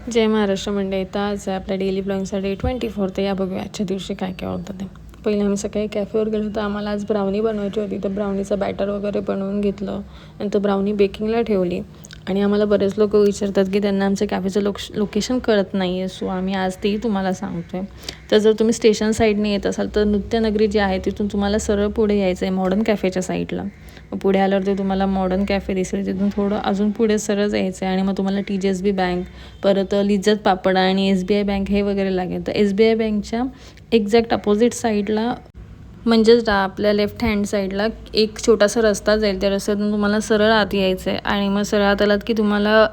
जय महाराष्ट्र मंडळी. तर आज आहे आपल्या डेली ब्लॉगिंगचा डे 24. तर या बघूया आजच्या दिवशी काय काय होतं ते. पहिले आम्ही सकाळी कॅफेवर गेलो तर आम्हाला आज ब्राउनी बनवायची होती. तर ब्राउनीचं बॅटर वगैरे बनवून घेतलं. नंतर ब्राउनी बेकिंगला ठेवली. आणि आम्हाला बरेच लोक विचारतात की त्यांना आमच्या कॅफेचं लोकेशन कळत नाही आहे. सो आम्ही आज तेही तुम्हाला सांगतो आहे. तर जर तुम्ही स्टेशन साईडने येत असाल तर नृत्यनगरी जी आहे तिथून तुम्हाला सरळ पुढे यायचं आहे मॉडर्न कॅफेच्या साईडला. पुढे आल्यावर ते तुम्हाला मॉडर्न कॅफे दिसेल. तिथून थोडं अजून पुढे सरळ यायचं आहे आणि मग तुम्हाला TJSB बँक, परत लिज्जत पापड आणि SBI बँक हे वगैरे लागेल. तर SBI बँकच्या एक्झॅक्ट अपोजिट साईडला म्हणजेच आपल्या लेफ्ट हँड साईडला एक छोटासा रस्ता जाईल. त्या रस्त्यातून तुम्हाला सरळ आत यायचं आहे आणि मग सरळ आत आलात की तुम्हाला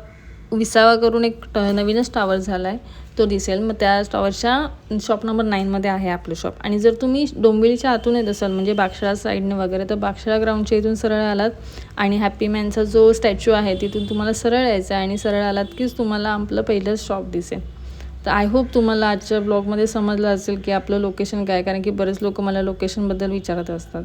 विसावा करून एक नवीनच टावर झाला आहे तो दिसेल. मग त्या टॉवरच्या शॉप नंबर 9मध्ये आहे आपलं शॉप. आणि जर तुम्ही डोंबिवलीच्या आतून येत असाल म्हणजे बागशाळा साईडने वगैरे तर बागशाळा ग्राउंडच्या इथून सरळ आलात आणि हॅपी मॅनचा जो स्टॅच्यू आहे तिथून तुम्हाला सरळ यायचं आहे आणि सरळ आलात कीच तुम्हाला आपलं पहिलंच शॉप दिसेल. तर आय होप तुम्हाला आजच्या ब्लॉगमध्ये समजलं असेल की आपलं लोकेशन काय, कारण की बरेच लोक मला लोकेशनबद्दल विचारत असतात.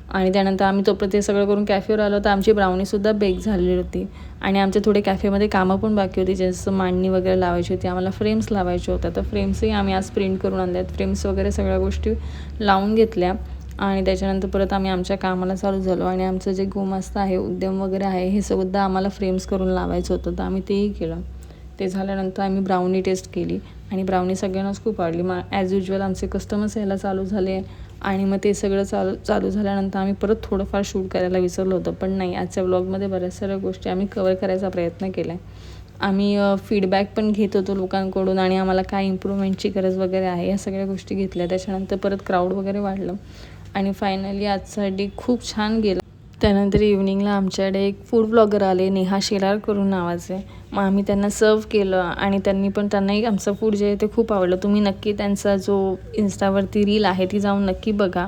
आणि त्यानंतर आम्ही तोपर्यंत ते सगळं करून कॅफेवर आलो तर आमची ब्राउनीसुद्धा बेक झालेली होती. आणि आमचे थोडे कॅफेमध्ये कामं पण बाकी होती, जसं मांडणी वगैरे लावायची होती, आम्हाला फ्रेम्स लावायच्या होत्या. तर फ्रेम्सही आम्ही आज प्रिंट करून आणल्या आहेत. फ्रेम्स वगैरे सगळ्या गोष्टी लावून घेतल्या आणि त्याच्यानंतर परत आम्ही आमच्या कामाला चालू झालो. आणि आमचं जे गोमास्ता आहे, उद्यम वगैरे आहे, हे सुद्धा आम्हाला फ्रेम्स करून लावायचं होतं तर आम्ही तेही केलं. ते झाल्यानंतर आम्ही ब्राउनी टेस्ट केली आणि ब्राउनी सगळ्यांनाच खूप आवडली. ॲज युजल आमचे कस्टमर्स यायला चालू झाले आणि मग ते सगळं चालू झाल्यानंतर आम्ही परत थोडंफार शूट करायला विसरलो होतं. पण नाही, आजच्या ब्लॉगमध्ये बऱ्याच साऱ्या गोष्टी आम्ही कवर करायचा प्रयत्न केला आहे. आम्ही फीडबॅक पण घेत होतो लोकांकडून आणि आम्हाला काय इम्प्रूव्हमेंटची गरज वगैरे आहे या सगळ्या गोष्टी घेतल्या. त्याच्यानंतर परत क्राऊड वगैरे वाढलं आणि फायनली आजचा डे खूप छान गेला. त्यानंतर इव्हनिंगला आमच्याकडे एक फूड ब्लॉगर आले, नेहा शेलार करून नावाचे. मग आम्ही त्यांना सर्व केलं आणि त्यांनाही आमचं फूड जे आहे ते खूप आवडलं. तुम्ही नक्की त्यांचा जो इन्स्टावरती रील आहे ती जाऊन नक्की बघा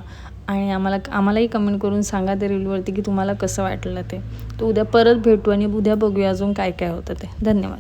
आणि आम्हालाही कमेंट करून सांगा त्या रीलवरती की तुम्हाला कसं वाटलं ते. तर उद्या परत भेटू आणि उद्या बघूया अजून काय काय होतं ते. धन्यवाद.